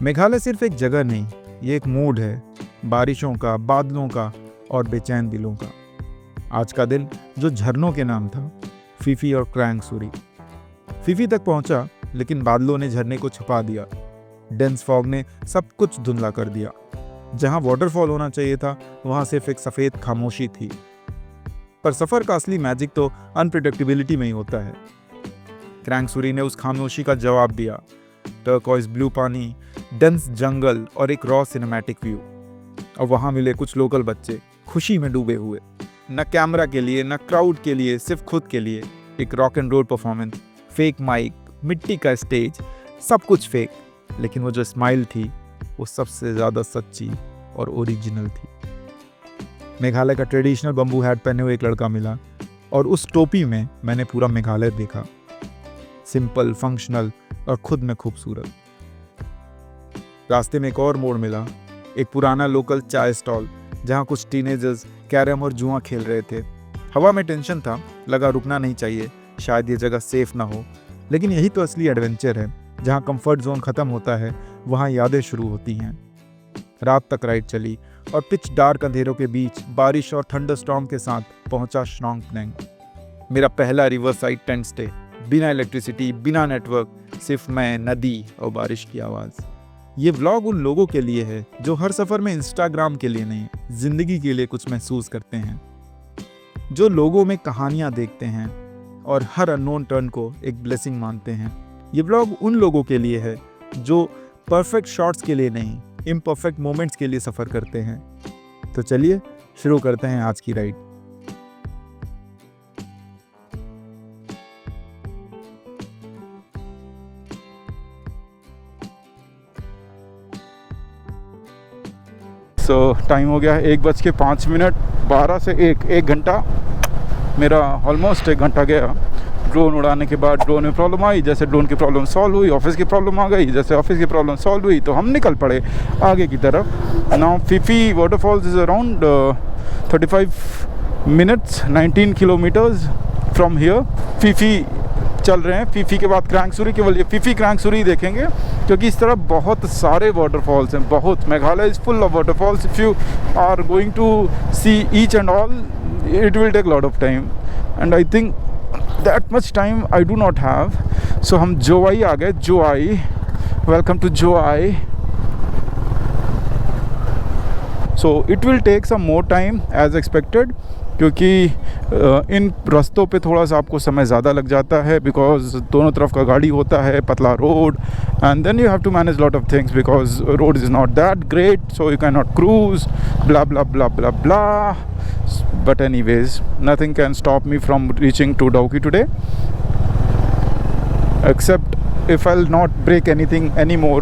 मेघालय सिर्फ एक जगह नहीं, ये एक मूड है, बारिशों का, बादलों का और बेचैन दिलों का। आज का दिन जो झरनों के नाम था, फीफी और क्रांग सूरी। फीफी तक पहुंचा, लेकिन बादलों ने झरने को छुपा दिया। डेंस फॉग ने सब कुछ धुंधला कर दिया। जहां वाटरफॉल होना चाहिए था, वहां सिर्फ एक सफेद खामोशी थी। पर सफर का असली मैजिक तो अनप्रिडिक्टेबिलिटी में ही होता है। क्रांग सूरी ने उस खामोशी का जवाब दिया। टर्कोइज ब्लू पानी, डेंस जंगल और एक रॉ सिनेमैटिक व्यू। और वहां मिले कुछ लोकल बच्चे, खुशी में डूबे हुए, न कैमरा के लिए न क्राउड के लिए, सिर्फ खुद के लिए। एक rock and roll performance, fake mic, मिट्टी का स्टेज, सब कुछ फेक, लेकिन वो जो स्माइल थी वो सबसे ज्यादा सच्ची और ओरिजिनल थी। मेघालय का ट्रेडिशनल बम्बू हैट पहने हुए एक लड़का मिला और उस टोपी में मैंने पूरा मेघालय देखा। सिंपल, फंक्शनल और खुद में खूबसूरत। रास्ते में एक और मोड़ मिला, एक पुराना लोकल चाय स्टॉल जहां कुछ टीनेजर्स कैरम और जुआ खेल रहे थे। हवा में टेंशन था, लगा रुकना नहीं चाहिए, शायद ये जगह सेफ ना हो। लेकिन यही तो असली एडवेंचर है, जहां कंफर्ट जोन खत्म होता है वहां यादें शुरू होती हैं। रात तक राइड चली और पिच डार्क अंधेरों के बीच बारिश और थंडरस्टॉर्म के साथ पहुंचा स्नॉन्ग प्नेंग। मेरा पहला रिवर साइड टेंट स्टे, बिना इलेक्ट्रिसिटी, बिना नेटवर्क, सिर्फ मैं, नदी और बारिश की आवाज़। ये व्लॉग उन लोगों के लिए है जो हर सफ़र में इंस्टाग्राम के लिए नहीं, जिंदगी के लिए कुछ महसूस करते हैं, जो लोगों में कहानियाँ देखते हैं और हर अननोन टर्न को एक ब्लेसिंग मानते हैं। ये व्लॉग उन लोगों के लिए है जो परफेक्ट शॉट्स के लिए नहीं, इम्परफेक्ट मोमेंट्स के लिए सफ़र करते हैं। तो चलिए शुरू करते हैं आज की राइड। तो टाइम हो गया है 1:05, 12 से 1 घंटा। मेरा ऑलमोस्ट 1 घंटा गया। ड्रोन उड़ाने के बाद ड्रोन में प्रॉब्लम आई, जैसे ड्रोन की प्रॉब्लम सॉल्व हुई, ऑफिस की प्रॉब्लम आ गई, जैसे ऑफिस की प्रॉब्लम सॉल्व हुई तो हम निकल पड़े आगे की तरफ। Now Phi Phi waterfalls is around 35 minutes 19 kilometres from here. Phi Phi चल रहे हैं। फीफी के बाद क्रांग सूरी, केवल ये फीफी क्रांग सूरी देखेंगे क्योंकि इस तरफ बहुत सारे वाटरफॉल्स हैं, बहुत। Meghalaya is full of waterfalls. If you are going to see each and all, it will take lot of time and I think that much time I do not have. So हम जोआई आ गए। Jowai, welcome to Jowai. So it will take some more time as expected, क्योंकि इन रास्तों पे थोड़ा सा आपको समय ज़्यादा लग जाता है बिकॉज दोनों तरफ का गाड़ी होता है, पतला road, and then you have to manage lot of things because road is not that great, so you can not cruise, blah blah blah blah blah. But anyways, nothing can stop me from reaching to Dauki today, except if I'll not break anything anymore.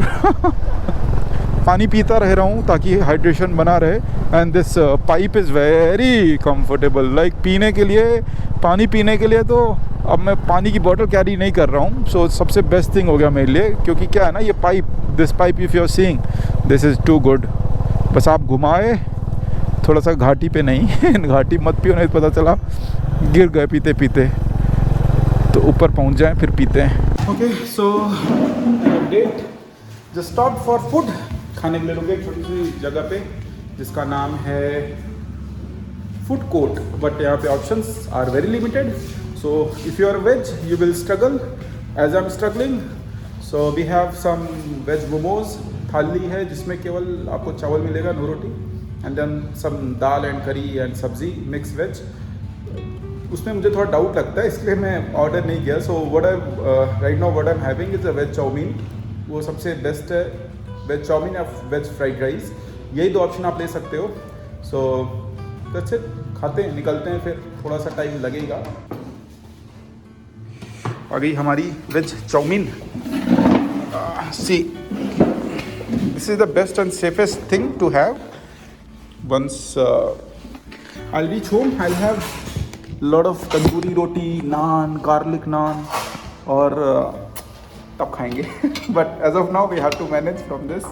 पानी पीता रह रहा हूँ ताकि hydration बना रहे। And this pipe is very comfortable, like पीने के लिए, पानी पीने के लिए तो अब मैं पानी की बोतल कैरी नहीं कर रहा हूँ। सो सबसे बेस्ट थिंग हो गया मेरे लिए, क्योंकि क्या है ना, ये pipe, this pipe if you are seeing, this is too good. बस आप घुमाए थोड़ा सा, घाटी पे नहीं घाटी मत पियो, नहीं पता चला गिर गए पीते पीते, तो ऊपर पहुँच जाए फिर पीते हैं। Okay, so update, just stop for food. खाने के लिए रुके एक छोटी सी जगह पे जिसका नाम है फूड कोर्ट, बट यहाँ पे options are very limited. So if you are veg you will struggle as I am struggling. So we have some veg momos. Thali है जिसमें केवल आपको चावल मिलेगा, no roti, and then some dal and curry and sabzi, mix veg. उसमें मुझे थोड़ा डाउट लगता है, इसलिए मैं ऑर्डर नहीं किया। So what I right now what I am having is a veg chow mein. वो सबसे बेस्ट है, वेज चाउमीन या वेज फ्राइड राइस, यही दो ऑप्शन आप ले सकते हो। सो दैट्स इट, खाते हैं, निकलते हैं, फिर थोड़ा सा टाइम लगेगा। आ गई हमारी veg chowmein. See, this is the best and safest thing to have once I reach home. I have lot of tandoori roti, naan, garlic naan, और तब खाएंगे but as of now we have to manage from this.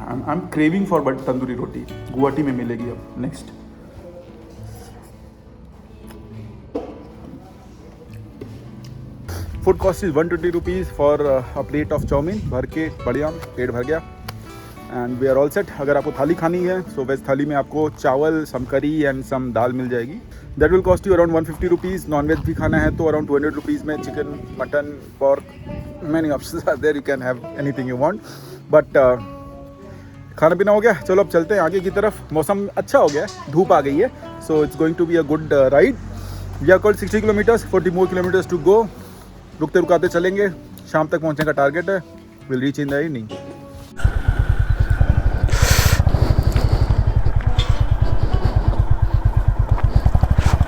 I am craving for but tandoori roti, Guwahati में मिलेगी अब next. Food cost is 120 rupees for a plate of chowmein. भर के बढ़िया पेट भर गया and we are all set. अगर आपको थाली खानी है सो वेज थाली में आपको चावल, सम करी एंड सम दाल मिल जाएगी। That will cost you around 150 rupees. Non veg भी खाना है तो अराउंड 200 रुपीज़ में chicken, mutton, pork, many options are there, you can have anything you want. But खाना पीना हो गया, चलो अब चलते हैं आगे की तरफ। मौसम अच्छा हो गया है, धूप आ गई है, so it's going to be a good ride. We are called 60 kilometers, 40 more kilometers to go. रुकते रुकाते चलेंगे, शाम तक पहुंचने का टारगेट है। Will reach in the evening.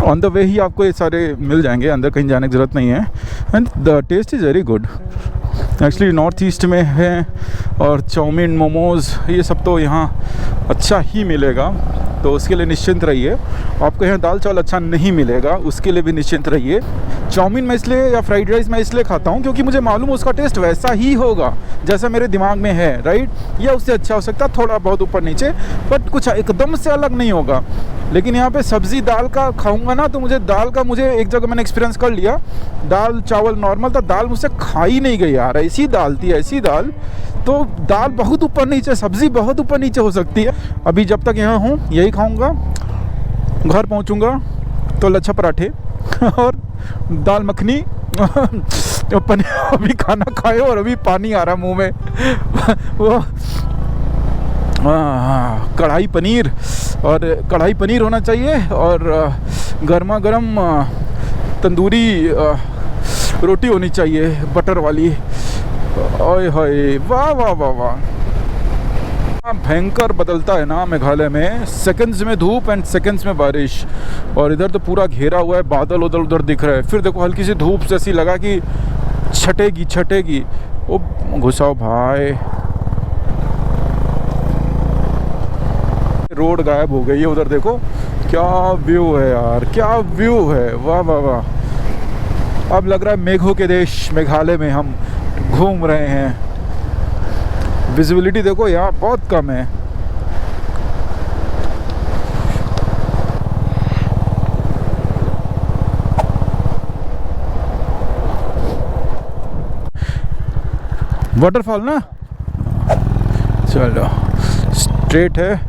On the way ही आपको ये सारे मिल जाएंगे, अंदर कहीं जाने की ज़रूरत नहीं है। And the taste is very good. Actually north east में है और चाउमीन, मोमोज़ ये सब तो यहाँ अच्छा ही मिलेगा, तो उसके लिए निश्चिंत रहिए। आपको यहाँ दाल चावल अच्छा नहीं मिलेगा, उसके लिए भी निश्चिंत रहिए। चाउमीन मैं इसलिए या फ्राइड राइस मैं इसलिए खाता हूँ क्योंकि मुझे मालूम उसका टेस्ट वैसा ही होगा जैसा मेरे दिमाग में है, राइट। या उससे अच्छा हो सकता है, थोड़ा बहुत ऊपर नीचे, बट कुछ एकदम से अलग नहीं होगा। लेकिन यहाँ पे सब्ज़ी दाल का खाऊंगा ना तो मुझे एक जगह मैंने एक्सपीरियंस कर लिया, दाल चावल नॉर्मल था, दाल मुझसे खा ही नहीं गई यार। ऐसी दाल थी, ऐसी दाल, तो दाल बहुत ऊपर नीचे, सब्ज़ी बहुत ऊपर नीचे हो सकती है। अभी जब तक यहाँ हूँ यही खाऊंगा, घर पहुँचूँगा तो लच्छा पराठे और दाल मखनी अभी खाना खाए और अभी पानी आ रहा मुंह में वो कढ़ाई पनीर, और कढ़ाई पनीर होना चाहिए और गर्मा गर्म तंदूरी रोटी होनी चाहिए बटर वाली। ओए होए, वाह वाह वाह वाह। भयंकर बदलता है ना मेघालय में, सेकंड्स में धूप एंड सेकंड्स में बारिश। और इधर तो पूरा घेरा हुआ है, बादल उधर उधर दिख रहे हैं। फिर देखो हल्की सी धूप जैसी लगा कि छटेगी। ओ घुसाओ भाई, रोड गायब हो गई है उधर। देखो क्या व्यू है यार, क्या व्यू है, वाह वाह वाह। अब लग रहा है मेघों के देश मेघालय में हम घूम रहे हैं। विजिबिलिटी देखो यहाँ बहुत कम है। वाटरफॉल ना, चलो स्ट्रेट है,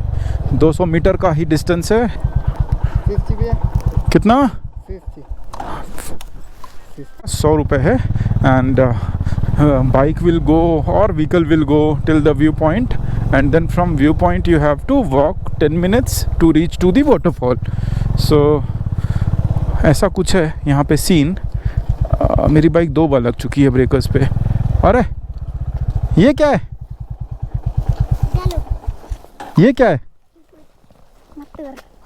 200 मीटर का ही डिस्टेंस है। 50 भैया, कितना? 50। 100 रुपये है। एंड बाइक विल गो और vehicle will go till the view point, and then from view point you have to walk 10 minutes to reach to the waterfall. So ऐसा कुछ है यहाँ पे सीन। मेरी बाइक 2 बार लग चुकी है ब्रेकर्स पे। अरे ये क्या है, ये क्या है?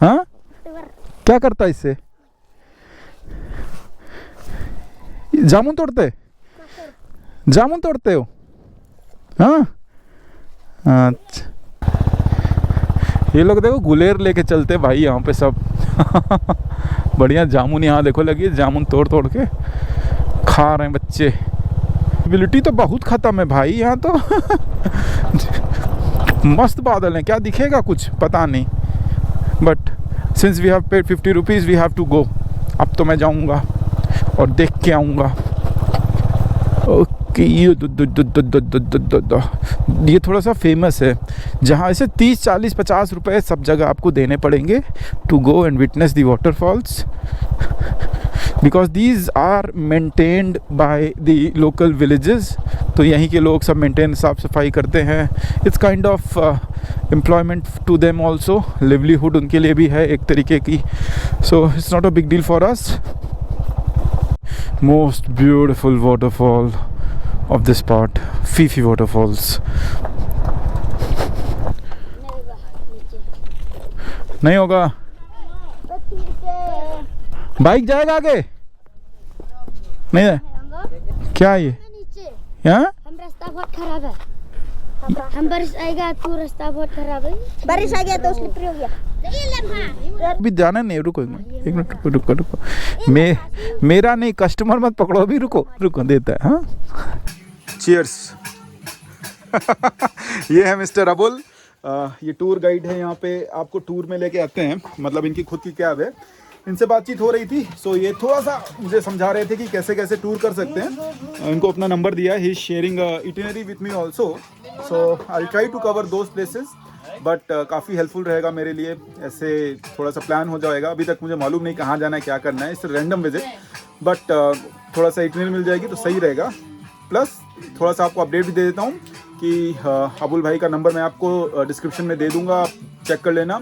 हाँ, क्या करता है इससे? जामुन तोड़ते हो? हाँ, अच्छा। ये लोग देखो गुलेर लेके चलते भाई यहाँ पे सब बढ़िया जामुन यहाँ देखो लगी, जामुन तोड़ तोड़ के खा रहे हैं बच्चे। विजिबिलिटी तो बहुत ख़त्म है भाई यहाँ तो मस्त बादल हैं, क्या दिखेगा कुछ पता नहीं। But since we have paid 50 rupees we have to go. अब तो मैं जाऊँगा और देख के आऊँगा। ओके, ये थोड़ा सा फेमस है, जहाँ ऐसे 30, 40, 50 रुपए सब जगह आपको देने पड़ेंगे to go and witness the waterfalls, because these are maintained by the local villages. तो यहीं के लोग सब मेंटेन, साफ़ सफाई करते हैं। It's kind of employment to them also, livelihood उनके लिए भी है एक तरीके की। So it's not a big deal for us. Most beautiful waterfall of this part, Fifi waterfalls. नहीं होगा, बाइक जाएगा आगे नहीं है। क्या ये यहाँ? हम रास्ता बहुत खराब है, हम बारिश आएगा तो रास्ता बहुत खराब है। बारिश आ गया तो स्लिपरी हो गया। अभी जाना नहीं, रुको एक मिनट, रुको। मेरा नहीं, कस्टमर मत पकड़ो अभी, रुको देता है। हाँ, चीयर्स ये है मिस्टर अबुल, ये टूर गाइड है यहाँ पे, आपको टूर में लेके आते हैं, मतलब इनकी खुद की कैब है। इनसे बातचीत हो रही थी। सो ये थोड़ा सा मुझे समझा रहे थे कि कैसे कैसे टूर कर सकते हैं। इनको अपना नंबर दिया है, he is sharing itinerary with me also. So I try to cover those places, but काफ़ी हेल्पफुल रहेगा मेरे लिए। ऐसे थोड़ा सा प्लान हो जाएगा। अभी तक मुझे मालूम नहीं कहाँ जाना है, क्या करना है, इट्स रैंडम विजिट, बट थोड़ा सा इटिनरी मिल जाएगी तो सही रहेगा। प्लस थोड़ा सा आपको अपडेट भी दे देता हूँ कि अबुल भाई का नंबर मैं आपको डिस्क्रिप्शन में दे दूँगा, आप चेक कर लेना।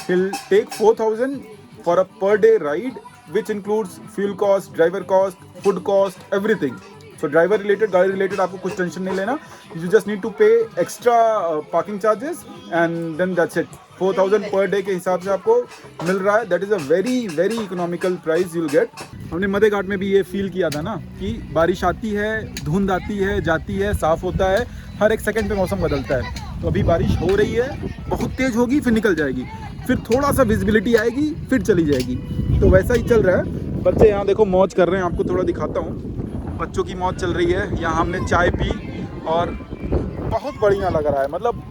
Will take 4000 for a per day ride, which includes fuel cost, driver cost, food cost, everything. So driver related, गाड़ी related आपको कुछ टेंशन नहीं लेना. You just need to pay extra parking charges and then that's it. 4000 per day के हिसाब से आपको मिल रहा है. That is a very very economical price you'll get. हमने मध्य घाट में भी ये फील किया था ना कि बारिश आती है, धुंध आती है, जाती है, साफ होता है, हर एक सेकंड पे मौसम बदलता है. तो अभी बारिश हो रही है, बहुत तेज होगी, फिर निकल जाएगी, फिर थोड़ा सा विजिबिलिटी आएगी, फिर चली जाएगी. तो वैसा ही चल रहा है. बच्चे यहाँ देखो मौज कर रहे हैं, आपको थोड़ा दिखाता हूँ. बच्चों की मौज चल रही है. यहाँ हमने चाय पी और बहुत बढ़िया लग रहा है. मतलब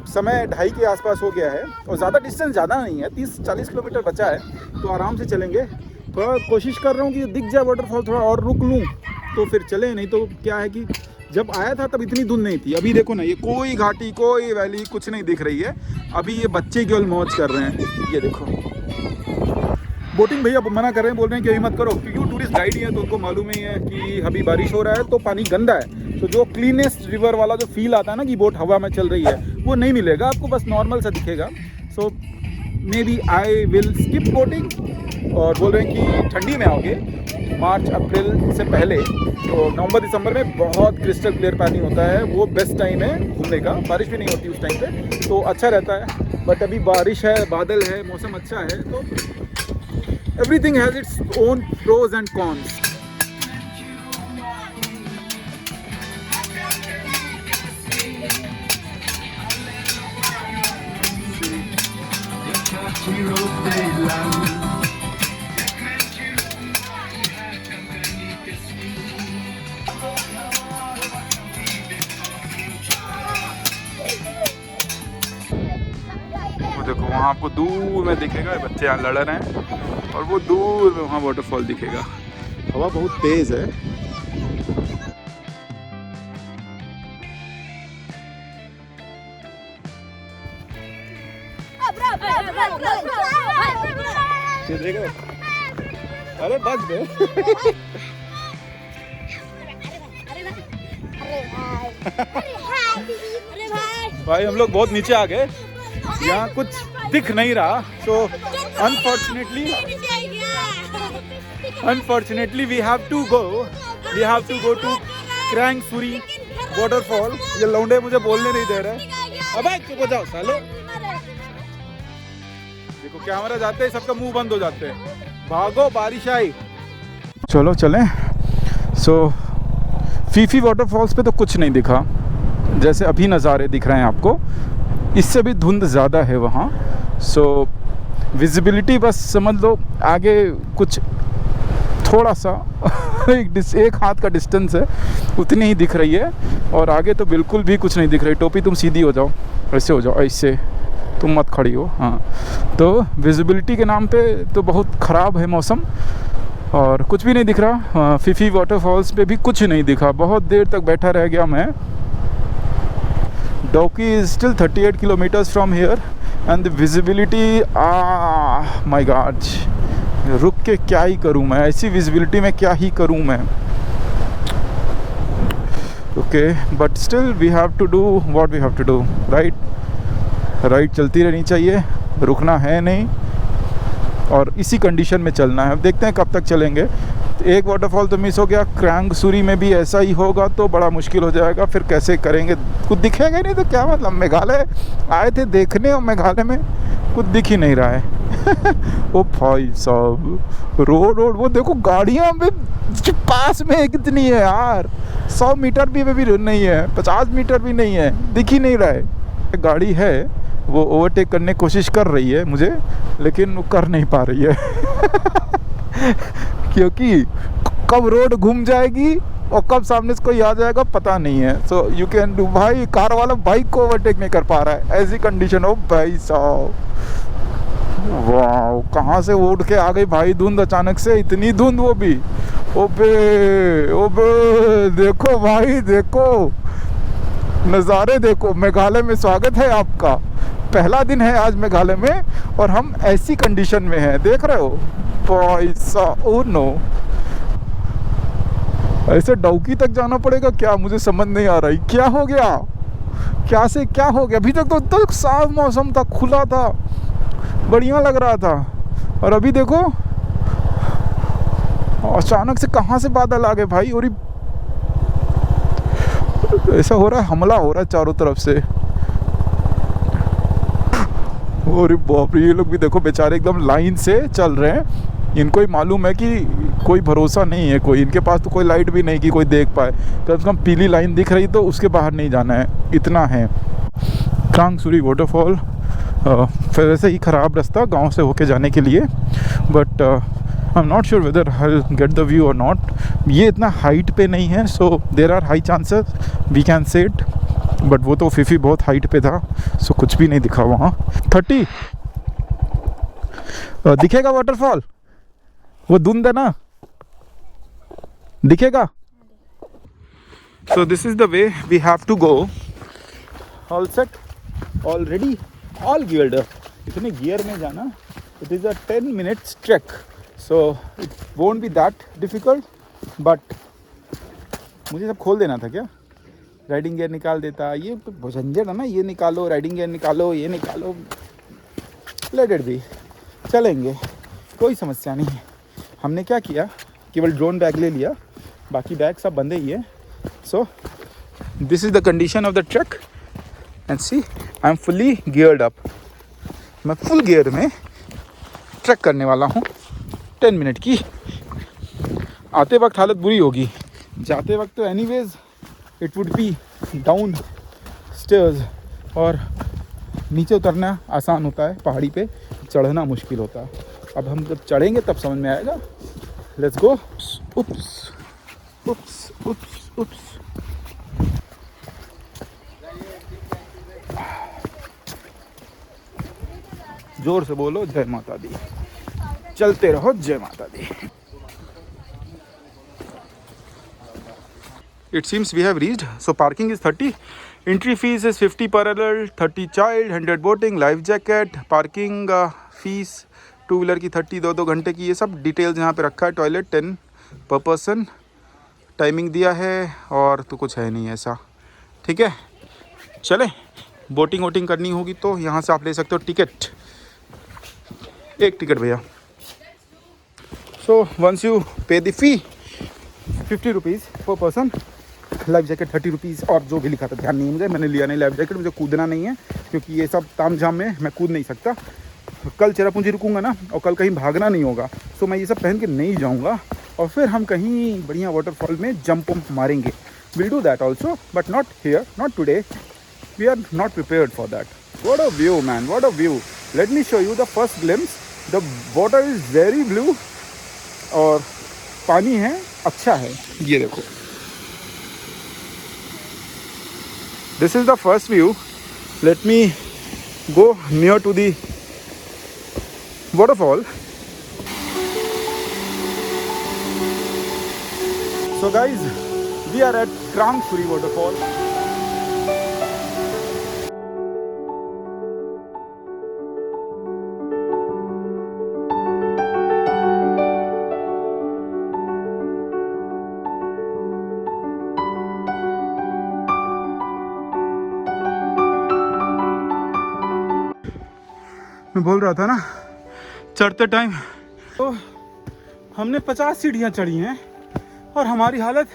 समय 2:30 के आसपास हो गया है और ज़्यादा डिस्टेंस ज़्यादा नहीं है, 30-40 किलोमीटर बचा है, तो आराम से चलेंगे. थोड़ा कोशिश कर रहा हूँ कि दिख जाए वाटरफॉल, थोड़ा और रुक लूँ तो फिर चले. नहीं तो क्या है कि जब आया था तब इतनी धुंध नहीं थी. अभी देखो ना, ये कोई घाटी, कोई वैली कुछ नहीं दिख रही है. अभी ये बच्चे केवल मौज कर रहे हैं. ये देखो बोटिंग भैया मना कर रहे हैं, बोल रहे हैं कि अभी मत करो, क्योंकि वो टूरिस्ट गाइड ही है तो उनको मालूम ही है कि अभी बारिश हो रहा है तो पानी गंदा है. तो जो क्लीनेस्ट रिवर वाला जो फील आता है ना कि बोट हवा में चल रही है, वो नहीं मिलेगा आपको, बस नॉर्मल सा दिखेगा. So may be I will skip boating. और बोल रहे हैं कि ठंडी में आओगे मार्च अप्रैल से पहले, तो नवंबर दिसंबर में बहुत क्रिस्टल क्लियर पानी होता है, वो बेस्ट टाइम है घूमने का. बारिश भी नहीं होती उस टाइम पे, तो अच्छा रहता है. बट अभी बारिश है, बादल है, मौसम अच्छा है, तो everything has its own pros and cons. देखो वहाँ आपको दूर में दिखेगा बच्चे यहाँ लड़ रहे हैं, और वो दूर में वहाँ वाटरफॉल दिखेगा. हवा बहुत तेज है. अरे बच गए. भाई हम लोग बहुत नीचे आ गए, यहाँ कुछ दिख नहीं रहा. So unfortunately we have to go to Krang Suri waterfall. ये लौंडे मुझे बोलने नहीं दे रहे. अबे चुप हो जाओ सालो. देखो कैमरा जाते ही सबका मुंह बंद हो जाते हैं. भागो, बारिश आई. चलो चलें. सो फीफी वाटरफॉल्स पे तो कुछ नहीं दिखा, जैसे अभी नज़ारे दिख रहे हैं आपको. इससे भी धुंध ज़्यादा है वहाँ. सो विजिबिलिटी बस समझ लो आगे कुछ थोड़ा सा एक हाथ का डिस्टेंस है, उतनी ही दिख रही है. और आगे तो बिल्कुल भी कुछ नहीं दिख रही. टोपी तुम सीधी हो जाओ, ऐसे हो जाओ, ऐसे तुम मत खड़ी हो. हाँ, तो विजिबिलिटी के नाम पे तो बहुत ख़राब है मौसम, और कुछ भी नहीं दिख रहा. फीफी वाटरफॉल्स पे भी कुछ नहीं दिखा. बहुत देर तक बैठा रह गया मैं. Doki is still 38 kilometers from here and the visibility, my God, रुक के क्या ही करूँ मैं, ऐसी विजिबिलिटी में क्या ही करूँ मैं. Okay, but still we have to do what we have to do. Ride चलती रहनी चाहिए, रुकना है नहीं, और इसी कंडीशन में चलना है. अब देखते हैं कब तक चलेंगे. एक वाटरफॉल तो मिस हो गया. क्रैंग सूरी में भी ऐसा ही होगा तो बड़ा मुश्किल हो जाएगा. फिर कैसे करेंगे, कुछ दिखेगा नहीं तो क्या मतलब. मेघालय आए थे देखने और मेघालय में कुछ दिख ही नहीं रहा है. ओ भाई साहब, रोड वो देखो, गाड़ियाँ भी पास में कितनी है यार. 100 मीटर भी नहीं है, 50 मीटर भी नहीं है, दिख ही नहीं रहा है. गाड़ी है वो ओवरटेक करने की कोशिश कर रही है मुझे, लेकिन वो कर नहीं पा रही है. क्योंकि कब रोड घूम जाएगी और कब सामने से कोई आ जाएगा पता नहीं है. सो यू कैन डू. भाई कार वाला बाइक को ओवरटेक नहीं कर पा रहा है, ऐसी कंडीशन हो भाई साहब. वाह, कहाँ से उठ के आ गई भाई धुंध अचानक से, इतनी धुंध वो भी। ओबे ओबे, देखो भाई देखो, नज़ारे देखो। मेघालय में स्वागत है आपका। पहला दिन है आज मेघालय में और हम ऐसी कंडीशन में हैं, देख रहे हो भाई साहब। ओ नो, ऐसे डौकी तक जाना पड़ेगा क्या? मुझे समझ नहीं आ रहा है क्या हो गया, क्या से क्या हो गया। अभी तक तो साफ मौसम था, खुला था, बढ़िया लग रहा था, और अभी देखो अचानक से कहाँ से बादल आ गए भाई। और ऐसा हो रहा है, हमला हो रहा है चारों तरफ से। और बाप रे, ये लोग भी देखो बेचारे एकदम लाइन से चल रहे हैं। इनको ही मालूम है कि कोई भरोसा नहीं है, कोई इनके पास तो कोई लाइट भी नहीं कि कोई देख पाए। कम से कम पीली लाइन दिख रही तो उसके बाहर नहीं जाना है, इतना है। क्रांगसुरी वाटरफॉल, फिर वैसे ही ख़राब रास्ता गांव से होके जाने के लिए, but I am not sure whether I get the view और नॉट। ये इतना हाइट पे नहीं है, so there are high chances we can see it, but वो तो फीफी बहुत हाइट पे था, सो कुछ भी नहीं दिखा वहाँ। 30 दिखेगा वाटरफॉल, वो धुंध है ना, दिखेगा। So this is the way we have to go. All set, already all geared up. इतने गियर में जाना, it is a 10 minutes track, so it won't be that difficult. But मुझे सब खोल देना था क्या, राइडिंग गियर निकाल देता। ये झंझट है ना, ये निकालो, राइडिंग गियर निकालो, ये निकालो। लेट इट बी, चलेंगे, कोई समस्या नहीं है। हमने क्या किया, केवल ड्रोन बैग ले लिया, बाकी बैग सब बंदे ही है। So this is the condition of the trek and see I am fully geared up. मैं फुल गियर में ट्रक करने वाला हूँ 10 मिनट की। आते वक्त हालत बुरी होगी, जाते वक्त तो anyways it would be down stairs, और नीचे उतरना आसान होता है, पहाड़ी पे चढ़ना मुश्किल होता है। अब हम जब चढ़ेंगे तब समझ में आएगा। Let's go. Oops oops oops oops. जोर से बोलो जय माता दी, चलते रहो जय माता दी। It seems we have reached. So parking is 30. Entry fees is 50 per adult, 30 child, 100 boating, life jacket, parking fees two wheeler की 30, 2 घंटे की। ये सब डिटेल्स यहाँ पे रखा है। टॉयलेट 10 पर पर्सन, टाइमिंग दिया है, और तो कुछ है नहीं ऐसा। ठीक है, चले। बोटिंग वोटिंग करनी होगी तो यहाँ से आप ले सकते हो टिकट, एक टिकट भैया। सो वंस यू पे द फी 50 रुपीज़ पर पर्सन, लाइफ जैकेट 30 रुपीज़, और जो भी लिखा था ध्यान नहीं है मुझे, मैंने लिया नहीं लाइफ जैकेट। मुझे कूदना नहीं है क्योंकि ये सब ताम झाम में मैं कूद नहीं सकता। कल चेरापूंजी रुकूंगा ना, और कल कहीं भागना नहीं होगा, सो मैं ये सब पहन के नहीं जाऊंगा। और फिर हम कहीं बढ़िया वाटरफॉल में जंप वम्प मारेंगे। Will do that also, but not here, not today. We are not prepared for that. What a view man, what a view. Let me show you the first glimpse. The water is very blue, और पानी है अच्छा है, ये देखो। This is the first view. Let me go near to the waterfall. So guys, we are at Krangsuri waterfall. मैं बोल रहा था ना, चढ़ते टाइम तो हमने 50 सीढ़ियाँ चढ़ी हैं, और हमारी हालत,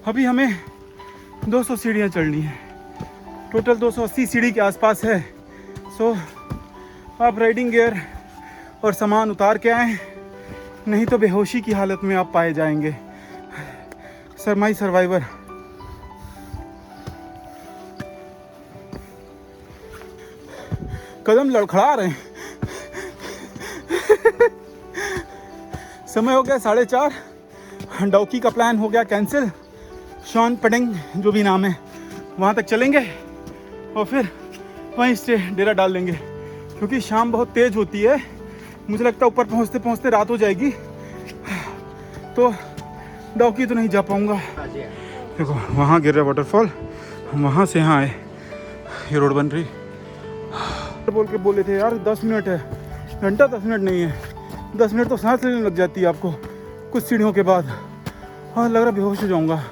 अभी हमें 200 सीढ़ियाँ चढ़नी है। टोटल 280 सीढ़ी के आसपास है। सो आप राइडिंग गियर और सामान उतार के आएँ, नहीं तो बेहोशी की हालत में आप पाए जाएंगे। सरमाई सर्वाइवर। कदम लड़खड़ा रहे हैं। समय हो गया 4:30। डौकी का प्लान हो गया कैंसिल। शॉन पटेंग जो भी नाम है, वहाँ तक चलेंगे और फिर वहीं से डेरा डाल लेंगे, क्योंकि शाम बहुत तेज़ होती है। मुझे लगता है ऊपर पहुँचते पहुँचते रात हो जाएगी, तो डॉकी तो नहीं जा पाऊँगा। देखो वहाँ गिर रहा वाटरफॉल, हम वहाँ से यहाँ आए, ये रोड बन रही। बोल के बोले थे यार 10 मिनट है, घंटा 10 मिनट नहीं है, 10 मिनट तो सांस लेने लग जाती है आपको कुछ सीढ़ियों के बाद। हाँ लग रहा बेहोश हो जाऊँगा।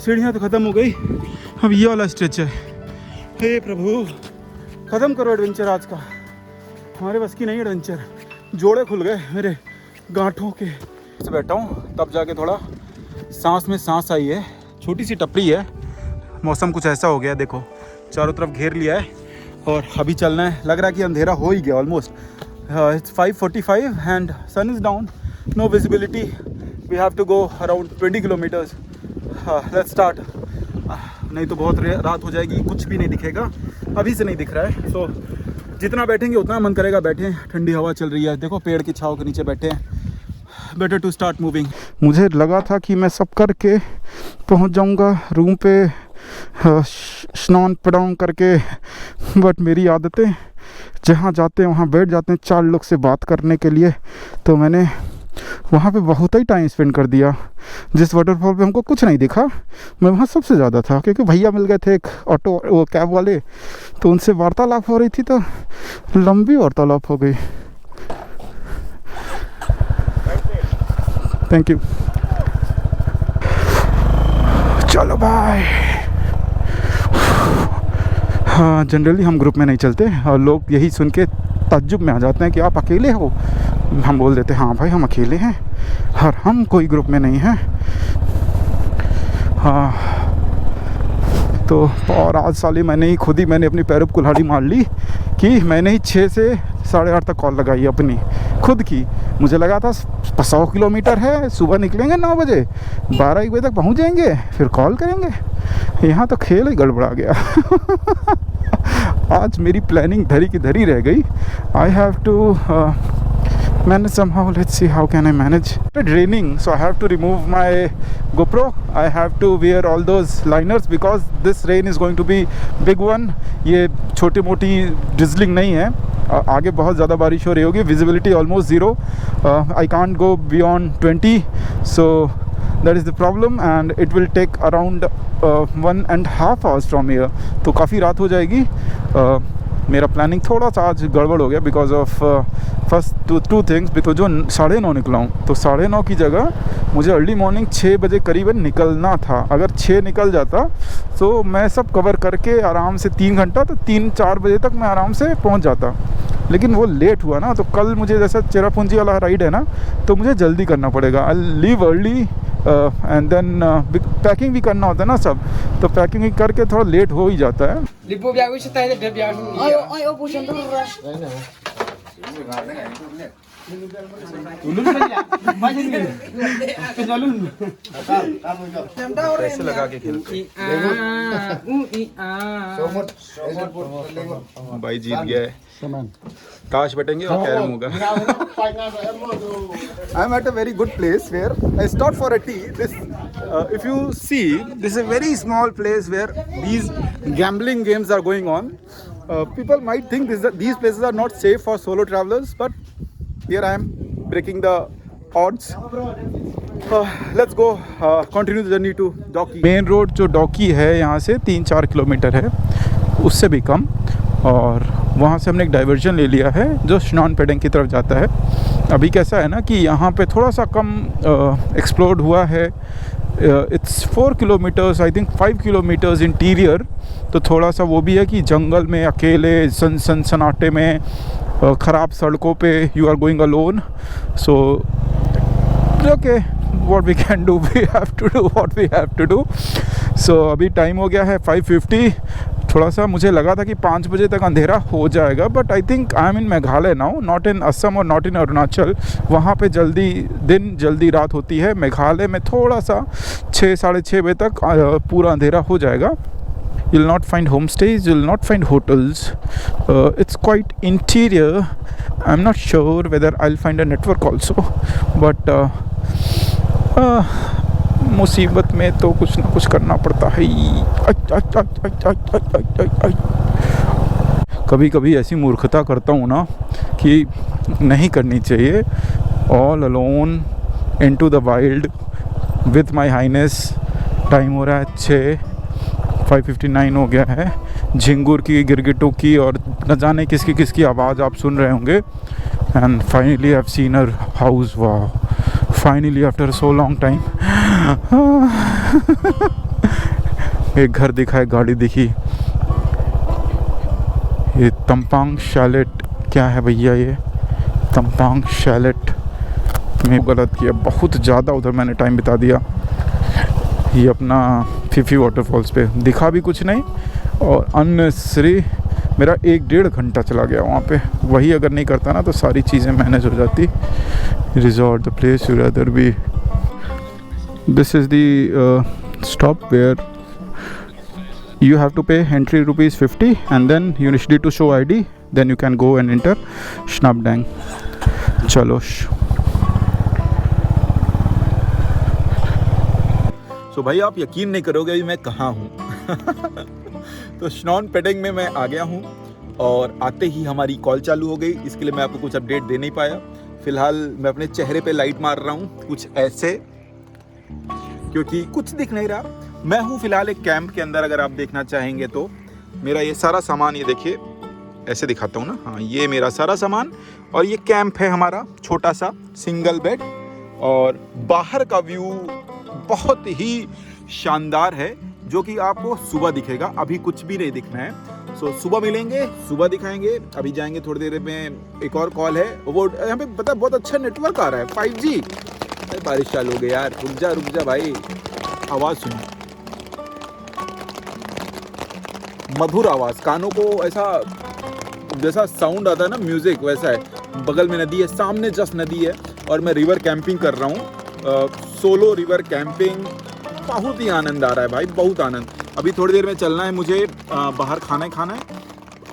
सीढ़ियाँ तो ख़त्म हो गई, अब ये वाला स्ट्रेच है। हे प्रभु ख़त्म करो एडवेंचर आज का, हमारे बस की नहीं एडवेंचर। जोड़े खुल गए मेरे गांठों के। से बैठा हूँ तब जाके थोड़ा सांस में सांस आई है। छोटी सी टपरी है, मौसम कुछ ऐसा हो गया, देखो चारों तरफ घेर लिया है और अभी चलना है। लग रहा है कि अंधेरा हो ही गया almost. It's 5:45 and sun is down, no visibility. We have to go around 20 kilometres. Let's start. नहीं तो बहुत रात हो जाएगी, कुछ भी नहीं दिखेगा, अभी से नहीं दिख रहा है। सो जितना बैठेंगे उतना मन करेगा बैठें, ठंडी हवा चल रही है, देखो पेड़ की छाँव के नीचे बैठे हैं। Better to start moving. मुझे लगा था कि मैं सब करके पहुंच जाऊंगा रूम पे स्नान पड़ाऊँ करके, बट मेरी आदतें जहाँ जाते हैं वहाँ बैठ जाते हैं 4 लोग से बात करने के लिए। तो मैंने वहाँ पे बहुत ही टाइम स्पेंड कर दिया। जिस वाटरफॉल पे हमको कुछ नहीं दिखा, मैं वहाँ सबसे ज़्यादा था, क्योंकि भैया मिल गए थे एक ऑटो वो कैब वाले, तो उनसे वार्तालाप हो रही थी, तो लंबी वार्तालाप हो गई। Thank you. चलो बाय। हाँ जनरली हम ग्रुप में नहीं चलते और लोग यही सुन के ताज्जुब में आ जाते हैं कि आप अकेले हो। हम बोल देते हाँ भाई हम अकेले हैं और हम कोई ग्रुप में नहीं हैं। हाँ तो और आज साले मैंने अपनी पैरों पर कुल्हाड़ी मार ली कि मैंने ही 6 से 8:30 तक कॉल लगाई अपनी खुद की। मुझे लगा था 100 किलोमीटर है, सुबह निकलेंगे 9 बजे, 12-1 बजे तक पहुंच जाएंगे, फिर कॉल करेंगे। यहाँ तो खेल ही गड़बड़ा गया। आज मेरी प्लानिंग धरी की धरी रह गई। I have to manage somehow. Let's see how can I manage. It's raining, so I have to remove my GoPro. I have to wear all those liners because this rain is going to be big one. ये छोटी मोटी drizzling नहीं है, आगे बहुत ज़्यादा बारिश हो रही होगी। Visibility almost 0. I can't go beyond 20, so that is the problem and it will take around 1.5 hours from here. तो काफ़ी रात हो जाएगी। मेरा प्लानिंग थोड़ा सा आज गड़बड़ हो गया because of first two things. Because जो 9:30 निकला हूँ, तो 9:30 की जगह मुझे अर्ली मॉर्निंग 6 बजे करीबन निकलना था। अगर 6 निकल जाता तो मैं सब कवर करके आराम से 3 घंटा, तो 3-4 बजे तक मैं आराम से पहुँच जाता। लेकिन वो लेट हुआ ना, तो कल मुझे जैसा चेरापूंजी वाला राइड है ना, तो मुझे जल्दी करना पड़ेगा। I leave early and then packing भी करना होता है ना सब, तो पैकिंग करके थोड़ा लेट हो ही जाता है। पैसे लगा के खेलते भाई जीत गया है। ताश बटेंगे और कैरम होगा। I am at a very good place where I stopped for a tea. This, if you see, this is a very small place where these gambling games are going on. People might think these places are not safe for solo travelers, but here I am breaking the odds. Let's go continue the journey to Doki. Main road जो डॉकी है यहाँ से 3-4 kilometre है, उससे भी कम, और वहाँ से हमने एक डाइवर्जन ले लिया है जो स्नान पेडेंग की तरफ जाता है। अभी कैसा है ना कि यहाँ पे थोड़ा सा कम एक्सप्लोर्ड हुआ है। It's 4 kilometres, I think 5 kilometres interior, तो थोड़ा सा वो भी है कि जंगल में अकेले सन्नाटे में ख़राब सड़कों पे you are going alone. So okay, what we can do, we have to do what we have to do. So अभी टाइम हो गया है 5:50। थोड़ा सा मुझे लगा था कि 5 बजे तक अंधेरा हो जाएगा, but I think I am in Meghalaya now, not in Assam और नॉट इन अरुणाचल। वहाँ पे जल्दी रात होती है। मेघालय में थोड़ा सा 6-6:30 बजे तक पूरा अंधेरा हो जाएगा। You'll not find homestays, you'll not find hotels. It's quite interior. I'm not sure whether I'll find a network also, but मुसीबत में तो कुछ ना कुछ करना पड़ता है। कभी कभी ऐसी मूर्खता करता हूँ ना कि नहीं करनी चाहिए। All alone into the wild with my highness. Time हो रहा है 6:59 हो गया है। झिंगुर की, गिरगिटों की और न जाने किसकी किसकी आवाज़ आप सुन रहे होंगे। And finally I have seen her house. वाह, finally after so long time एक घर दिखा है, गाड़ी दिखी। ये तंपांग शैलेट क्या है भैया? ये तंपांग शैलेट में गलत किया बहुत ज़्यादा, उधर मैंने टाइम बिता दिया। ये अपना फीफी वाटरफॉल्स पे दिखा भी कुछ नहीं और अननेसेसरी मेरा 1-1.5 घंटा चला गया वहाँ पे। वही अगर नहीं करता ना तो सारी चीज़ें मैनेज हो जाती। Resort the place you rather be. This is the stop where you have to pay entry ₹50 and then you need to show ID, then you can go and enter Snapdang. चलो सो भाई आप यकीन नहीं करोगे अभी मैं कहाँ हूँ। तो स्नॉन पेडिंग में मैं आ गया हूँ और आते ही हमारी कॉल चालू हो गई। इसके लिए मैं आपको कुछ अपडेट दे नहीं पाया। फिलहाल मैं अपने चेहरे पे लाइट मार रहा हूँ कुछ ऐसे, क्योंकि कुछ दिख नहीं रहा। मैं हूँ फिलहाल एक कैंप के अंदर। अगर आप देखना चाहेंगे तो मेरा ये सारा सामान, ये देखिए ऐसे दिखाता हूँ ना, हाँ ये मेरा सारा सामान और ये कैंप है हमारा छोटा सा सिंगल बेड। और बाहर का व्यू बहुत ही शानदार है जो कि आपको सुबह दिखेगा, अभी कुछ भी नहीं दिखना है। सो सुबह मिलेंगे, सुबह दिखाएंगे। अभी जाएंगे थोड़ी देर में। एक और कॉल है, वो यहाँ पे पता बहुत अच्छा नेटवर्क आ रहा है 5G। बारिश चालू हो गई यार, रुक जा भाई। आवाज़ सुनो, मधुर आवाज़, कानों को ऐसा जैसा साउंड आता है ना म्यूज़िक, वैसा है। बगल में नदी है, सामने जस्ट नदी है और मैं रिवर कैंपिंग कर रहा हूँ। सोलो रिवर कैंपिंग, बहुत ही आनंद आ रहा है भाई, बहुत आनंद। अभी थोड़ी देर में चलना है मुझे, बाहर खाना है।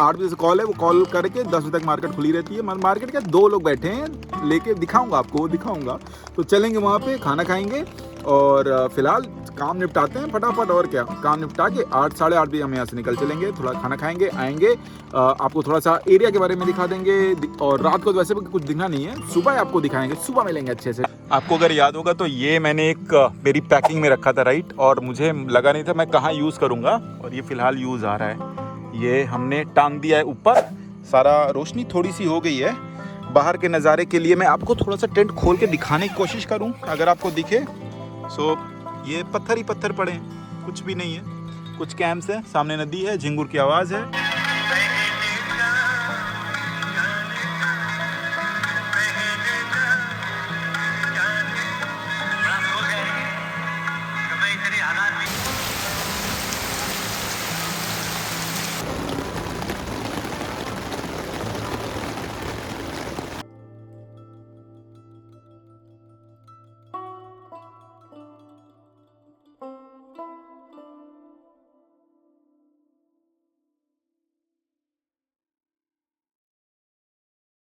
8 बजे से कॉल है, वो कॉल करके 10 बजे तक मार्केट खुली रहती है। मार्केट के 2 लोग बैठे हैं, लेके दिखाऊंगा आपको, दिखाऊंगा। तो चलेंगे वहाँ पे, खाना खाएंगे और फिलहाल काम निपटाते हैं फटाफट। और क्या, काम निपटा के 8 साढ़े 8 बजे हम यहाँ से निकल चलेंगे। थोड़ा खाना खाएंगे, आएंगे, आपको थोड़ा सा एरिया के बारे में दिखा देंगे। और रात को तो वैसे भी कुछ दिखना नहीं है, सुबह आपको दिखाएंगे, सुबह मिलेंगे अच्छे से। आपको अगर याद होगा तो ये मैंने एक मेरी पैकिंग में रखा था, राइट, और मुझे लगा नहीं था मैं कहाँ यूज़ करूँगा, और ये फ़िलहाल यूज़ आ रहा है। ये हमने टांग दिया है ऊपर, सारा रोशनी थोड़ी सी हो गई है। बाहर के नज़ारे के लिए मैं आपको थोड़ा सा टेंट खोल के दिखाने की कोशिश करूँ, अगर आपको दिखे। सो ये पत्थर ही पत्थर पड़े हैं, कुछ भी नहीं है। कुछ कैंप्स हैं, सामने नदी है, झिंगुर की आवाज़ है।